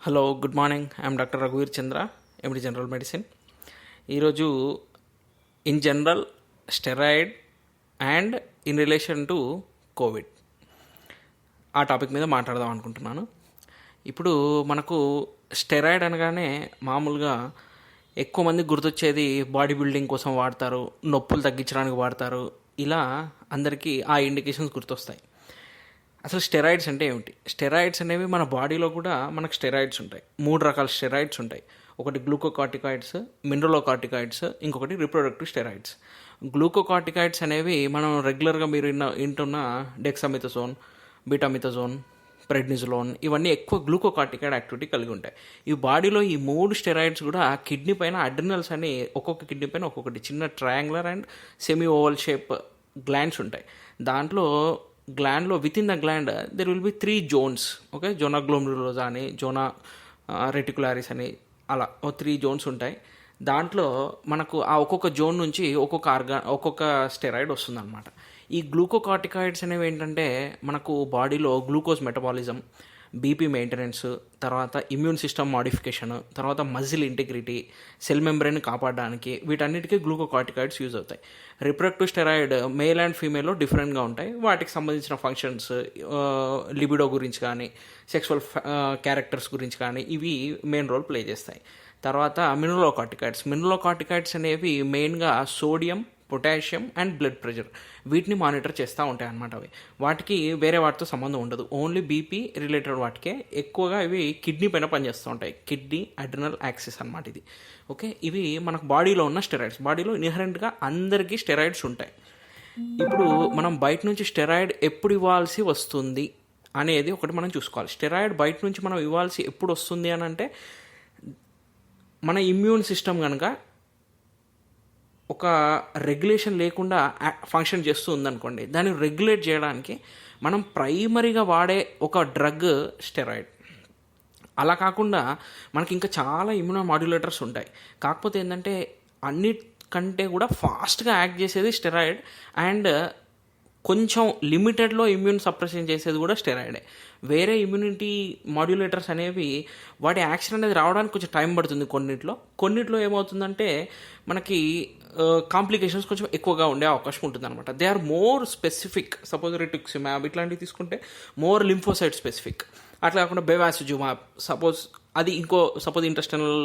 Hello, good morning. I'm doctor రఘువీర్ Chandra, MD general medicine. ఈరోజు in general steroid and in relation to covid ఆ topic మీద మాట్లాడదాం అనుకుంటున్నాను. ఇప్పుడు మనకు స్టెరాయిడ్ అనగానే మామూలుగా ఎక్కువ మంది గుర్తొచ్చేది బాడీ బిల్డింగ్ కోసం వాడతారు, నొప్పులు తగ్గించడానికి వాడతారు. ఇలా అందరికీ ఆ ఇండికేషన్స్ గుర్తొస్తాయి. అసలు స్టెరాయిడ్స్ అంటే ఏమిటి? స్టెరాయిడ్స్ అనేవి మన బాడీలో కూడా మనకు స్టెరాయిడ్స్ ఉంటాయి. 3 రకాల స్టెరాయిడ్స్ ఉంటాయి. ఒకటి గ్లూకోకార్టికాయిడ్స్, మినరలోకార్టికాయిడ్స్, ఇంకొకటి రిప్రొడక్టివ్ స్టెరాయిడ్స్. గ్లూకోకార్టికాయిడ్స్ అనేవి మనం రెగ్యులర్గా మీరు వింటున్న డెక్సామిథజోన్, బీటామిథజోన్, ప్రెడ్నిజోలోన్, ఇవన్నీ ఎక్కువ గ్లూకోకార్టికాయిడ్ యాక్టివిటీ కలిగి ఉంటాయి. ఈ బాడీలో ఈ 3 స్టెరాయిడ్స్ కూడా కిడ్నీ పైన అడ్రినల్స్ అని ఒక్కొక్క కిడ్నీ పైన ఒక్కొక్కటి చిన్న triangular and semi oval shape glands ఉంటాయి. దాంట్లో గ్లాండ్లో within the gland there will be 3 zones. Okay, zona glomerulosa అని, జోనా రెటికులారిస్ అని, అలా 3 జోన్స్ ఉంటాయి. దాంట్లో మనకు ఆ ఒక్కొక్క జోన్ నుంచి ఒక్కొక్క స్టెరాయిడ్ వస్తుందన్నమాట. ఈ గ్లూకోకార్టికాయిడ్స్ అనేవి ఏంటంటే మనకు బాడీలో గ్లూకోజ్ మెటబాలిజం, బీపీ మెయింటెనెన్స్, తర్వాత ఇమ్యూన్ సిస్టమ్ మాడిఫికేషన్, తర్వాత మజిల్ ఇంటిగ్రిటీ, సెల్ మెంబ్రెయిన్ కాపాడడానికి, వీటన్నిటికీ గ్లూకోకార్టికాయిడ్స్ యూజ్ అవుతాయి. రిప్రొడక్టివ్ స్టెరాయిడ్ మేల్ అండ్ ఫీమేల్లో డిఫరెంట్గా ఉంటాయి. వాటికి సంబంధించిన ఫంక్షన్స్, లిబిడో గురించి కానీ, సెక్సువల్ క్యారెక్టర్స్ గురించి కానీ ఇవి మెయిన్ రోల్ ప్లే చేస్తాయి. తర్వాత మినరలోకార్టికాయిడ్స్ అనేవి మెయిన్గా sodium, potassium and blood pressure, వీటిని మానిటర్ చేస్తూ ఉంటాయి అన్నమాట. వాటికి వేరే వాటితో సంబంధం ఉండదు. ఓన్లీ బీపీ రిలేటెడ్ వాటికే ఎక్కువగా ఇవి కిడ్నీ పైన పనిచేస్తూ ఉంటాయి. కిడ్నీ అడ్రినల్ యాక్సిస్ అన్నమాట ఇది. ఓకే, ఇవి మనకు బాడీలో ఉన్న స్టెరాయిడ్స్. బాడీలో ఇన్హరెంట్గా అందరికీ స్టెరాయిడ్స్ ఉంటాయి. ఇప్పుడు మనం బయట నుంచి స్టెరాయిడ్ ఎప్పుడు ఇవ్వాల్సి వస్తుంది అనేది ఒకటి మనం చూసుకోవాలి. స్టెరాయిడ్ బయట నుంచి మనం ఇవ్వాల్సి ఎప్పుడు వస్తుంది అని అంటే, మన ఇమ్యూన్ సిస్టమ్ కనుక ఒక రెగ్యులేషన్ లేకుండా ఫంక్షన్ చేస్తూ ఉందనుకోండి, దాన్ని రెగ్యులేట్ చేయడానికి మనం ప్రైమరీగా వాడే ఒక డ్రగ్ స్టెరాయిడ్. అలా కాకుండా మనకి ఇంకా చాలా ఇమ్యూనో మాడ్యులేటర్స్ ఉంటాయి. కాకపోతే ఏంటంటే అన్నిటికంటే కూడా ఫాస్ట్గా యాక్ట్ చేసేది స్టెరాయిడ్, అండ్ కొంచెం లిమిటెడ్లో ఇమ్యూన్ సప్రెషన్ చేసేది కూడా స్టెరాయిడే. వేరే ఇమ్యూనిటీ మాడ్యులేటర్స్ అనేవి వాటి యాక్షన్ అనేది రావడానికి కొంచెం టైం పడుతుంది. కొన్నిట్లో ఏమవుతుందంటే మనకి కాంప్లికేషన్స్ కొంచెం ఎక్కువగా ఉండే అవకాశం ఉంటుంది అనమాట. They are more specific. Suppose rituximab ఇట్లాంటివి తీసుకుంటే మోర్ లింఫోసైట్ స్పెసిఫిక్. అట్లా కాకుండా బెవాసిజుమాబ్ సపోజ్ ఇంటెస్టినల్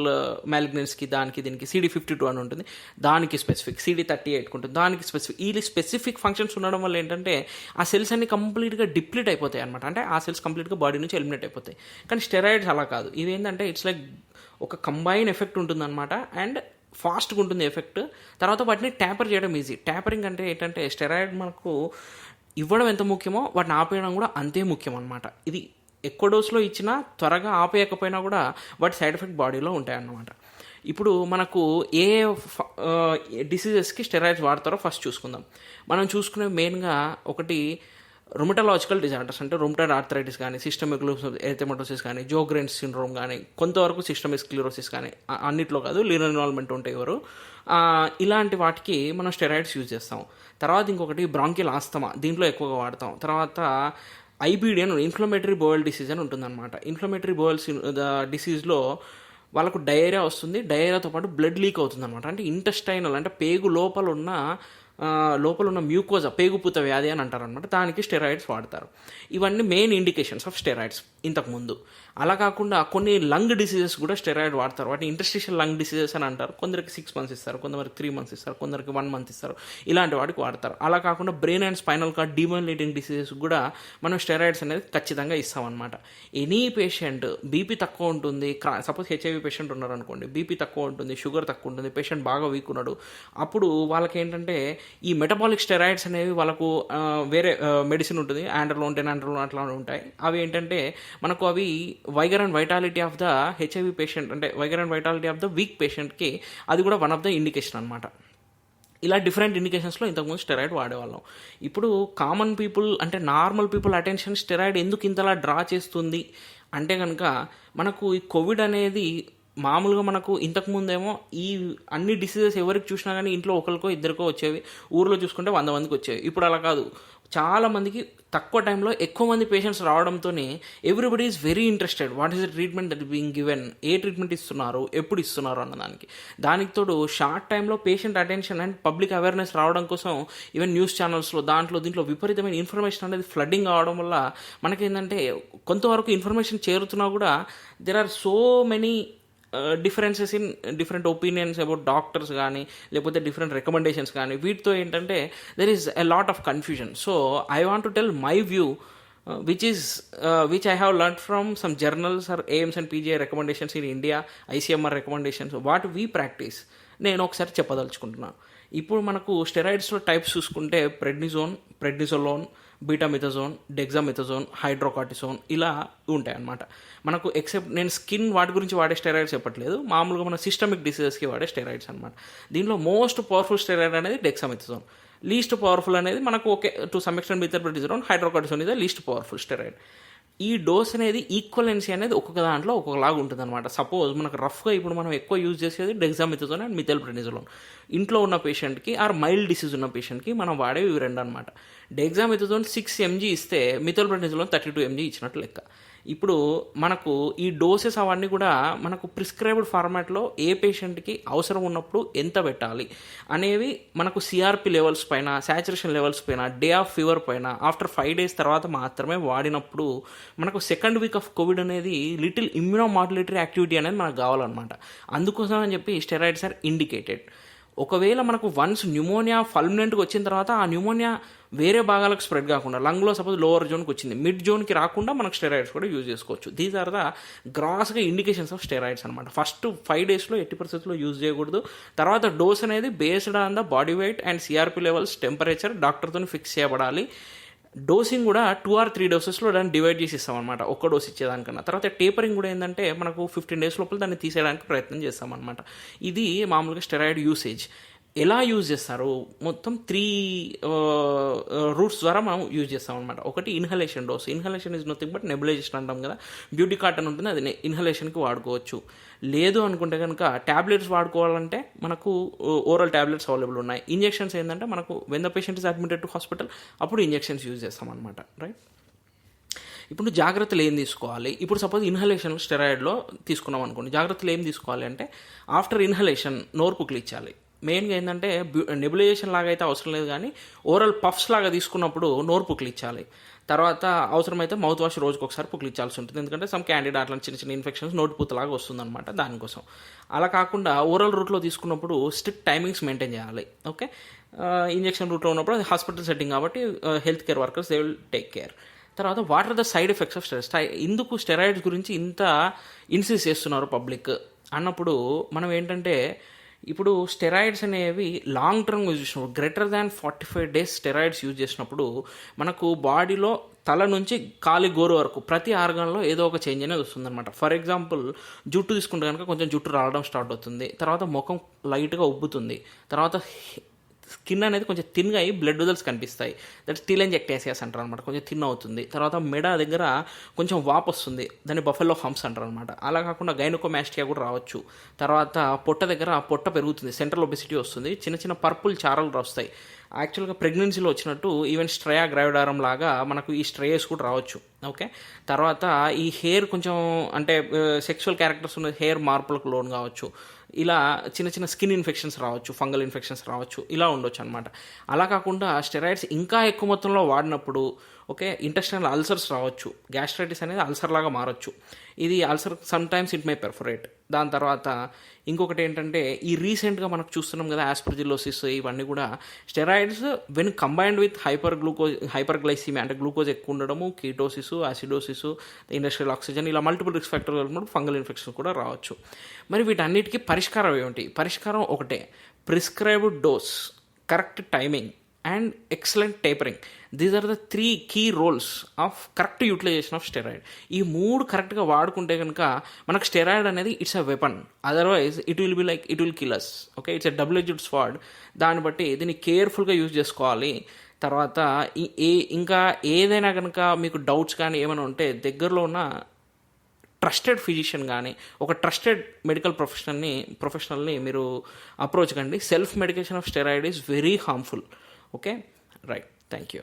మ్యాలిగ్నెన్స్కి దీనికి CD52 అని ఉంటుంది, దానికి స్పెసిఫిక్. CD38 ఉంటుంది, దానికి స్పెసిఫిక్. ఈ స్పెసిఫిక్ ఫంక్షన్స్ ఉండడం వల్ల ఏంటంటే ఆ సెల్స్ అన్ని కంప్లీట్గా డిప్లీట్ అయిపోతాయి అనమాట. అంటే ఆ సెల్స్ కంప్లీట్గా బాడీ నుంచి ఎలిమినేట్ అయిపోతాయి. కానీ స్టెరాయిడ్స్ అలా కాదు. ఇవి ఏంటంటే ఇట్స్ లైక్ ఒక కంబైన్ ఎఫెక్ట్ ఉంటుందన్నమాట, అండ్ ఫాస్ట్గా ఉంటుంది ఎఫెక్ట్. తర్వాత వాటిని ట్యాపర్ చేయడం ఈజీ. ట్యాపరింగ్ అంటే ఏంటంటే స్టెరాయిడ్ మనకు ఇవ్వడం ఎంత ముఖ్యమో వాటిని ఆపేయడం కూడా అంతే ముఖ్యం అనమాట. ఇది ఎక్కువ డోస్లో ఇచ్చినా త్వరగా ఆపేయకపోయినా కూడా వాటి సైడ్ ఎఫెక్ట్ బాడీలో ఉంటాయన్నమాట. ఇప్పుడు మనకు ఏ డిసీజెస్కి స్టెరాయిడ్స్ వాడతారో ఫస్ట్ చూసుకుందాం. మనం చూసుకునే మెయిన్గా ఒకటి రొమటాలజికల్ డిజార్డర్స్, అంటే రొమటాయిడ్ ఆర్థరైటిస్ కానీ, సిస్టమిక్ లూపస్ ఎరిథెమటోసిస్ కానీ, జోగ్రెన్స్ సిండ్రోమ్ కానీ, కొంతవరకు సిస్టమిక్ స్క్లిరోసిస్ కానీ, అన్నిట్లో కాదు, లీనర్ ఇన్వాల్వ్మెంట్ ఉంటాయి ఎవరు, ఇలాంటి వాటికి మనం స్టెరాయిడ్స్ యూజ్ చేస్తాం. తర్వాత ఇంకొకటి బ్రాంకియల్ ఆస్తమా, దీంట్లో ఎక్కువగా వాడతాం. తర్వాత IBD అని ఇన్ఫ్లమేటరీ బోవెల్ డిసీజ్ అని ఉంటుందన్నమాట. ఇన్ఫ్లమేటరీ బోవెల్ డిసీజ్లో వాళ్ళకు డయేరియా వస్తుంది. డయేరియాతో పాటు బ్లడ్ లీక్ అవుతుంది అనమాట. అంటే ఇంటెస్టైనల్, అంటే పేగు లోపల ఉన్న మ్యూకోజా, పేగుపూత వ్యాధి అని అంటారు అనమాట. దానికి స్టెరాయిడ్స్ వాడతారు. ఇవన్నీ మెయిన్ ఇండికేషన్స్ ఆఫ్ స్టెరాయిడ్స్ ఇంతకుముందు. అలా కాకుండా కొన్ని లంగ్ డిసీజెస్ కూడా స్టెరాయిడ్ వాడతారు. వాటిని ఇంటర్స్టిషియల్ లంగ్ డిసీజెస్ అని అంటారు. కొందరికి 6 months ఇస్తారు, కొందరికి 3 months ఇస్తారు, కొందరికి 1 month ఇస్తారు. ఇలాంటి వాటికి వాడతారు. అలా కాకుండా brain and spinal cord demyelinating diseases కూడా మనం స్టెరాయిడ్స్ అనేది ఖచ్చితంగా ఇస్తామన్నమాట. ఎనీ పేషెంట్ బీపీ తక్కువ ఉంటుంది, సపోజ్ HIV పేషెంట్ ఉన్నారనుకోండి, బీపీ తక్కువ ఉంటుంది, షుగర్ తక్కువ ఉంటుంది, పేషెంట్ బాగా వీక్ ఉన్నాడు, అప్పుడు వాళ్ళకి ఏంటంటే ఈ మెటబాలిక్ స్టెరాయిడ్స్ అనేవి వాళ్ళకు వేరే మెడిసిన్ ఉంటుంది, ఆండ్రలోన్, టెనాండ్రలోన్ అట్లా ఉంటాయి. అవి ఏంటంటే మనకు అవి vigour and vitality of the HIV patient, అంటే vigour and vitality of the weak పేషెంట్కి అది కూడా వన్ ఆఫ్ ద ఇండికేషన్ అనమాట. ఇలా డిఫరెంట్ ఇండికేషన్స్లో ఇంతకుముందు స్టెరాయిడ్ వాడేవాళ్ళం. ఇప్పుడు కామన్ పీపుల్, అంటే నార్మల్ పీపుల్ అటెన్షన్ స్టెరాయిడ్ ఎందుకు ఇంతలా డ్రా చేస్తుంది అంటే కనుక, మనకు ఈ కోవిడ్ అనేది మామూలుగా మనకు ఇంతకుముందేమో ఈ అన్ని డిసీజెస్ ఎవరికి చూసినా కానీ ఇంట్లో ఒకరికో ఇద్దరికో వచ్చేవి, ఊర్లో చూసుకుంటే 100 మందికి వచ్చేవి. ఇప్పుడు అలా కాదు, చాలామందికి తక్కువ టైంలో ఎక్కువ మంది పేషెంట్స్ రావడంతో everybody is very interested what is the treatment that being given, A treatment ఇస్తున్నారు, ఎప్పుడు ఇస్తున్నారు అన్నదానికి. దానికి తోడు షార్ట్ టైంలో patient attention and public awareness రావడం కోసం ఈవెన్ న్యూస్ ఛానల్స్లో దీంట్లో విపరీతమైన ఇన్ఫర్మేషన్ అనేది ఫ్లడ్డింగ్ అవడం వల్ల మనకేంటంటే కొంతవరకు ఇన్ఫర్మేషన్ చేరుతున్నా కూడా there are so many differences in different opinions about doctors కానీ లేకపోతే డిఫరెంట్ రికమెండేషన్స్ కానీ వీటితో ఏంటంటే there is a lot of confusion. So I want to tell my view which I have learned from some journals or AIIMS and PGI recommendations in India, ICMR recommendations, what we practice. నేను ఒకసారి చెప్పదలుచుకుంటున్నాను. ఇప్పుడు మనకు స్టెరాయిడ్స్లో types చూసుకుంటే ప్రెడ్నిజోలోన్, బీటామిథజోన్, డెగ్జామిథజోన్, hydrocortisone ఇలా ఉంటాయి అన్నమాట. మనకు except నేను స్కిన్ వాటి గురించి వాడే స్టెరాయిడ్స్ చెప్పట్లేదు, మామూలుగా మన సిస్టమిక్ డిసీజెస్కి వాడే స్టెరాయిడ్స్ అనమాట. దీనిలో మోస్ట్ పవర్ఫుల్ స్టెరాయిడ్ అనేది డెగ్జామిథజోన్, లీస్ట్ పవర్ఫుల్ అనేది మనకు okay to some extent methylprednisolone, hydrocortisone ఇదే లీస్ట్ పవర్ఫుల్ స్టెరాయిడ్. ఈ డోస్ అనేది ఈక్వలెన్సీ అనేది ఒక్కొక్క దాంట్లో ఒక్కొక్కలాగా ఉంటుంది అనమాట. సపోజ్ మనకు రఫ్గా ఇప్పుడు మనం ఎక్కువ యూజ్ చేసేది డెగ్జామిథజోన్ అండ్ మిథైల్ప్రెడ్నిజోలోన్. ఇంట్లో ఉన్న పేషెంట్కి ఆర్ మైల్డ్ డిసీజ్ ఉన్న పేషెంట్కి మనం వాడేవి ఇవి రెండు అనమాట. డెగ్జామిథజోన్ 6 mg ఇస్తే మిథైల్ప్రెడ్నిజోలోన్ 32 mg ఇచ్చినట్టు లెక్క. ఇప్పుడు మనకు ఈ డోసెస్ అవన్నీ కూడా మనకు ప్రిస్క్రైబ్డ్ ఫార్మాట్లో ఏ పేషెంట్కి అవసరం ఉన్నప్పుడు ఎంత పెట్టాలి అనేవి మనకు సిఆర్పి లెవెల్స్ పైన, సాచురేషన్ లెవెల్స్ పైన, డే ఆఫ్ ఫీవర్ పైన ఆఫ్టర్ 5 days తర్వాత మాత్రమే వాడినప్పుడు మనకు సెకండ్ వీక్ ఆఫ్ కోవిడ్ అనేది లిటిల్ ఇమ్యూనోమాడ్యులేటరీ యాక్టివిటీ అనేది మనకు కావాలన్నమాట. అందుకోసం అని చెప్పి స్టెరాయిడ్స్ ఆర్ ఇండికేటెడ్. ఒకవేళ మనకు వన్స్ న్యూమోనియా ఫల్మినెంట్కి వచ్చిన తర్వాత ఆ న్యూమోనియా వేరే భాగాలకు స్ప్రెడ్ కాకుండా, లంగ్లో సపోజ్ లోవర్ జోన్కి వచ్చింది, మిడ్ జోన్కి రాకుండా మనకు స్టెరాయిడ్స్ కూడా యూజ్ చేసుకోవచ్చు. దీస్ ఆర్ ద గ్రాస్గా ఇండికేషన్స్ ఆఫ్ స్టెరాయిడ్స్ అనమాట. ఫస్ట్ 5 daysలో ఎట్టి పరిస్థితుల్లో యూజ్ చేయకూడదు. తర్వాత డోస్ అనేది based on the body weight and CRP levels, temperature డాక్టర్తో ఫిక్స్ చేయబడాలి. డోసింగ్ కూడా 2 or 3 doses దాన్ని డివైడ్ చేసి ఇస్తామన్నమాట, ఒక్క డోస్ ఇచ్చేదానికన్నా. తర్వాత టేపరింగ్ కూడా ఏంటంటే మనకు 15 days లోపల దాన్ని తీసేయడానికి ప్రయత్నం చేస్తామన్నమాట. ఇది మామూలుగా స్టెరాయిడ్ యూసేజ్. ఎలా యూజ్ చేస్తారు? మొత్తం 3 రూట్స్ ద్వారా మనం యూజ్ చేస్తాం అనమాట. ఒకటి inhalation dose. Inhalation is nothing but nebulisation అంటాం కదా, బ్యూటీ కాటన్ ఉంటుంది, అది ఇన్హలేషన్కి వాడుకోవచ్చు. లేదు అనుకుంటే కనుక ట్యాబ్లెట్స్ వాడుకోవాలంటే మనకు ఓరల్ ట్యాబ్లెట్స్ అవైలబుల్ ఉన్నాయి. ఇంజెక్షన్స్ ఏంటంటే మనకు when the patient is admitted to hospital అప్పుడు ఇంజెక్షన్స్ యూజ్ చేస్తాం అనమాట. రైట్. ఇప్పుడు జాగ్రత్తలు ఏం తీసుకోవాలి? ఇప్పుడు సపోజ్ ఇన్హలేషన్ స్టెరాయిడ్లో తీసుకున్నాం అనుకోండి, జాగ్రత్తలు ఏం తీసుకోవాలి అంటే ఆఫ్టర్ ఇన్హలేషన్ నోరు పుక్కిలిచ్చాలి. మెయిన్గా ఏంటంటే నెబులైజేషన్ లాగా అయితే అవసరం లేదు, కానీ ఓరల్ పఫ్స్ లాగా తీసుకున్నప్పుడు నోరు పుక్కిలిచ్చాలి. తర్వాత అవసరమైతే మౌత్ వాష్ రోజుకి ఒకసారి పుక్కిలిచ్చాల్సి ఉంటుంది, ఎందుకంటే సమ్ క్యాండిడా అట్లాంటి చిన్న చిన్న ఇన్ఫెక్షన్స్ నోటిపూతలాగా వస్తుందన్నమాట. దానికోసం అలా కాకుండా ఓరల్ రూట్లో తీసుకున్నప్పుడు స్ట్రిక్ట్ టైమింగ్స్ మెయింటైన్ చేయాలి. ఓకే. ఇంజెక్షన్ రూట్లో ఉన్నప్పుడు అది హాస్పిటల్ సెట్టింగ్ కాబట్టి health care workers they will take care. తర్వాత what are the side effects of steroids? ఎందుకు స్టెరాయిడ్స్ గురించి ఇంత ఇన్సిస్ట్ చేస్తున్నారు పబ్లిక్ అన్నప్పుడు మనం ఏంటంటే, ఇప్పుడు స్టెరాయిడ్స్ అనేవి లాంగ్ టర్మ్ యూజ్ చేసినప్పుడు greater than 45 days steroids use చేసినప్పుడు మనకు బాడీలో తల నుంచి కాలి గోరు వరకు ప్రతి ఆర్గాన్లో ఏదో ఒక చేంజ్ అనేది వస్తుందన్నమాట. ఫర్ ఎగ్జాంపుల్ జుట్టు తీసుకుంటే కనుక కొంచెం జుట్టు రావడం స్టార్ట్ అవుతుంది, తర్వాత ముఖం లైట్గా ఉబ్బుతుంది, తర్వాత స్కిన్ అనేది కొంచెం థిన్గా అయ్యి బ్లడ్ వెజల్స్ కనిపిస్తాయి, దట్ టీలెంజెక్టేసియాస్ అంటారు అనమాట, కొంచెం థిన్ అవుతుంది. తర్వాత మెడ దగ్గర కొంచెం వాపు వస్తుంది, దాన్ని బఫెలో హంప్స్ అంటారు అనమాట. అలా కాకుండా గైనకోమాస్టియా కూడా రావచ్చు. తర్వాత పొట్ట దగ్గర పొట్ట పెరుగుతుంది, సెంట్రల్ ఒబెసిటీ వస్తుంది, చిన్న చిన్న పర్పుల్ చారలు వస్తాయి. యాక్చువల్గా ప్రెగ్నెన్సీలో వచ్చినట్టు ఈవెన్ స్ట్రయా గ్రావిడారం లాగా మనకు ఈ స్ట్రేయస్ కూడా రావచ్చు. ఓకే. తర్వాత ఈ హెయిర్ కొంచెం అంటే సెక్షువల్ క్యారెక్టర్స్ ఉన్న హెయిర్ మార్పులకు లోన్ కావచ్చు. ఇలా చిన్న చిన్న స్కిన్ ఇన్ఫెక్షన్స్ రావచ్చు, ఫంగల్ ఇన్ఫెక్షన్స్ రావచ్చు, ఇలా ఉండొచ్చు అనమాట. అలా కాకుండా స్టెరాయిడ్స్ ఇంకా ఎక్కువ మొత్తంలో వాడినప్పుడు ఓకే ఇంటెస్టైనల్ అల్సర్స్ రావచ్చు, గ్యాస్ట్రైటిస్ అనేది అల్సర్ లాగా మారచ్చు. ఇది ulcer sometimes it may perforate. దాని తర్వాత ఇంకొకటి ఏంటంటే ఈ రీసెంట్గా మనకు చూస్తున్నాం కదా ఆస్పర్జిలోసిస్, ఇవన్నీ కూడా steroids when combined with hyperglycaemia అంటే గ్లూకోజ్ ఎక్కువ ఉండడము, కీటోసిస్, యాసిడోసిస్, ఇండస్ట్రియల్ ఆక్సిజన్, ఇలా మల్టిపుల్ రిస్క్ ఫ్యాక్టర్ కలిపినప్పుడు ఫంగల్ ఇన్ఫెక్షన్ కూడా రావచ్చు. మరి వీటన్నిటికీ పరిష్కారం ఏమిటి? పరిష్కారం ఒకటే, prescribed dose, correct timing and excellent tapering. These are the 3 key roles of correct utilisation of steroid. ఈ 3 కరెక్ట్గా వాడుకుంటే కనుక మనకు స్టెరాయిడ్ అనేది it's a weapon, otherwise it will kill us. Okay, it's a double edged sword. దాన్ని బట్టి దీన్ని కేర్ఫుల్గా యూజ్ చేసుకోవాలి. తర్వాత ఇంకా ఏదైనా కనుక మీకు డౌట్స్ కానీ ఏమైనా ఉంటే దగ్గరలో ఉన్న ట్రస్టెడ్ ఫిజిషియన్ కానీ ఒక ట్రస్టెడ్ మెడికల్ ప్రొఫెషనల్ని మీరు అప్రోచ్ కండి. Self medication of steroid is very harmful. Okay, right. Thank you.